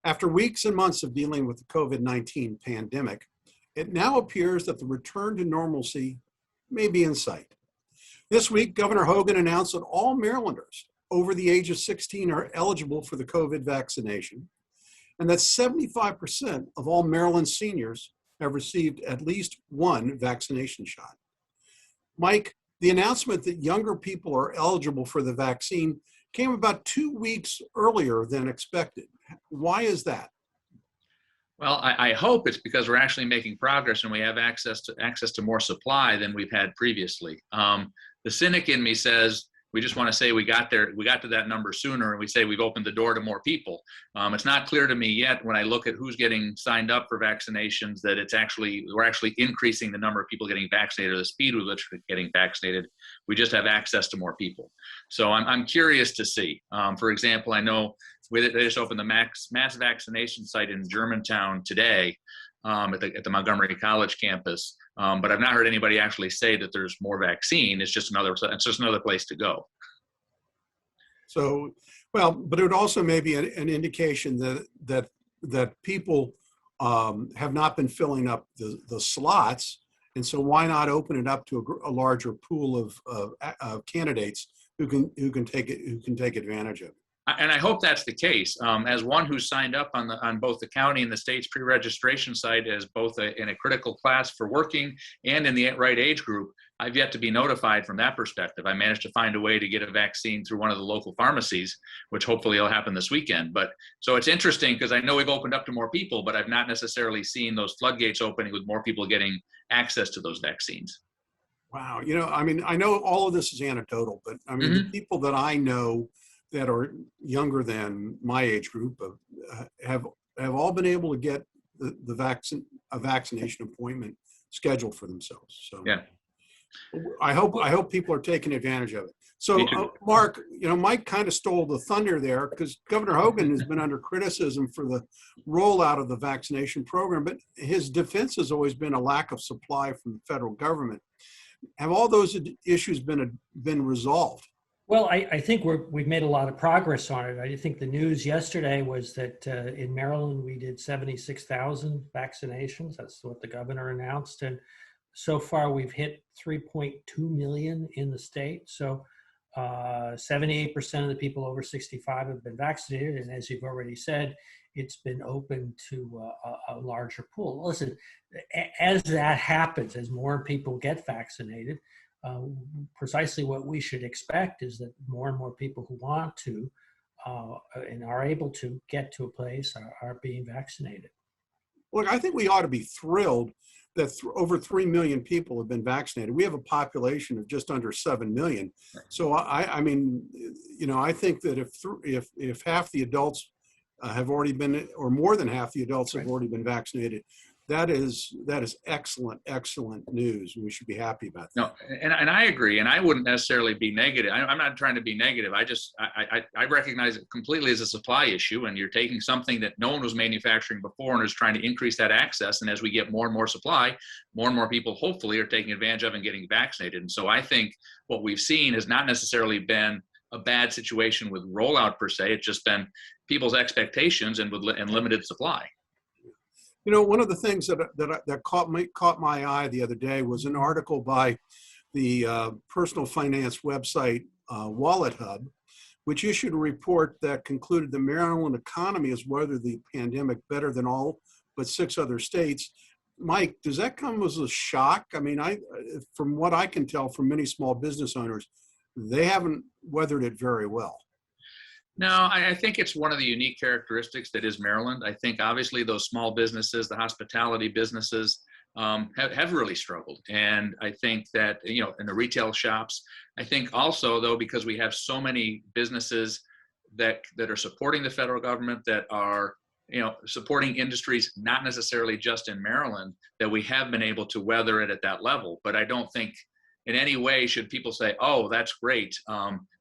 After weeks and months of dealing with the COVID-19 pandemic, it now appears that the return to normalcy may be in sight. This week, Governor Hogan announced that all Marylanders over the age of 16 are eligible for the COVID vaccination, and that 75% of all Maryland seniors have received at least one vaccination shot. Mike, the announcement that younger people are eligible for the vaccine came about 2 weeks earlier than expected. Why is that? Well, I hope it's because we're actually making progress and we have access to more supply than we've had previously. The cynic in me says we just want to say we got to that number sooner, and we say we've opened the door to more people. It's not clear to me yet when I look at who's getting signed up for vaccinations that we're actually increasing the number of people getting vaccinated or the speed with which we're getting vaccinated. We just have access to more people. So I'm curious to see. For example, I know they just opened the mass vaccination site in Germantown today at the Montgomery College campus. But I've not heard anybody actually say that there's more vaccine. It's just another place to go. So, well, but it would also maybe an indication that people have not been filling up the slots, and so why not open it up to a larger pool of candidates who can take advantage of it? And I hope that's the case. As one who signed up on both the county and the state's pre-registration site as both in a critical class for working and in the right age group, I've yet to be notified from that perspective. I managed to find a way to get a vaccine through one of the local pharmacies, which hopefully will happen this weekend. But so it's interesting because I know we've opened up to more people, but I've not necessarily seen those floodgates opening with more people getting access to those vaccines. Wow. I mean, I know all of this is anecdotal, but I mean, the people that I know that are younger than my age group have all been able to get a vaccination appointment scheduled for themselves. So yeah, I hope people are taking advantage of it. So Marc, Mike kind of stole the thunder there because Governor Hogan has been under criticism for the rollout of the vaccination program, but his defense has always been a lack of supply from the federal government. Have all those issues been resolved? Well, I think we've made a lot of progress on it. I think the news yesterday was that in Maryland we did 76,000 vaccinations. That's what the governor announced, and so far we've hit 3.2 million in the state. So 78% of the people over 65 have been vaccinated, and as you've already said, it's been open to a larger pool. Listen, as that happens, as more people get vaccinated, precisely what we should expect is that more and more people who want to and are able to get to a place are being vaccinated. Look, I think we ought to be thrilled that over 3 million people have been vaccinated. We have a population of just under 7 million. So I mean, I think that if half the adults have already been, or more than half the adults have already been vaccinated, that is excellent news. We should be happy about that. No, and I agree, and I wouldn't necessarily be negative. I'm not trying to be negative. I recognize it completely as a supply issue, and you're taking something that no one was manufacturing before and is trying to increase that access. And as we get more and more supply, more and more people hopefully are taking advantage of and getting vaccinated. And so I think what we've seen has not necessarily been a bad situation with rollout per se. It's just been people's expectations and limited supply. One of the things that caught my eye the other day was an article by the personal finance website Wallet Hub, which issued a report that concluded the Maryland economy has weathered the pandemic better than all but 6 other states. Mike, does that come as a shock? I mean, from what I can tell from many small business owners, they haven't weathered it very well. No, I think it's one of the unique characteristics that is Maryland. I think obviously those small businesses, the hospitality businesses, have really struggled. And I think that, in the retail shops, I think also though, because we have so many businesses that are supporting the federal government, that are, supporting industries, not necessarily just in Maryland, that we have been able to weather it at that level. But I don't think in any way should people say, oh, that's great.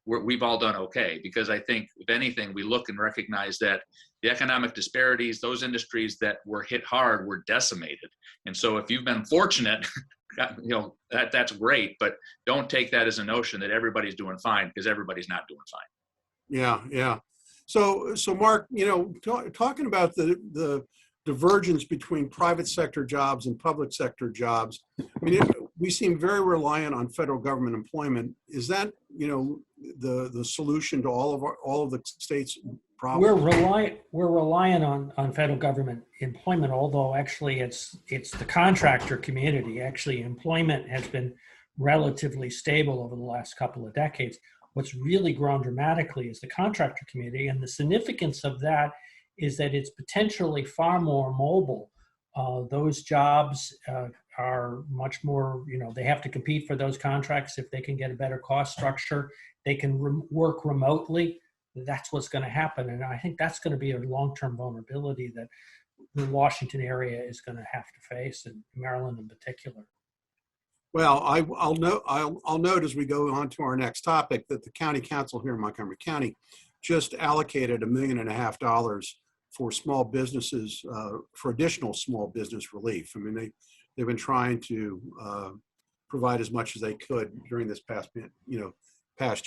We've all done okay, because I think if anything, we look and recognize that the economic disparities, those industries that were hit hard were decimated. And so if you've been fortunate, that's great, but don't take that as a notion that everybody's doing fine, because everybody's not doing fine. Yeah. So Marc, talking about the divergence between private sector jobs and public sector jobs, I mean, we seem very reliant on federal government employment. Is that, the solution to all of the state's problems? We're reliant on federal government employment, although actually it's the contractor community. Actually, employment has been relatively stable over the last couple of decades. What's really grown dramatically is the contractor community, and the significance of that is that it's potentially far more mobile. Those jobs are much more, they have to compete for those contracts. If they can get a better cost structure, they can work remotely. That's what's going to happen. And I think that's going to be a long-term vulnerability that the Washington area is going to have to face, and Maryland in particular. Well, I'll note as we go on to our next topic that the county council here in Montgomery County just allocated $1.5 million for small businesses, for additional small business relief. I mean, they've been trying to provide as much as they could during this past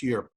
year.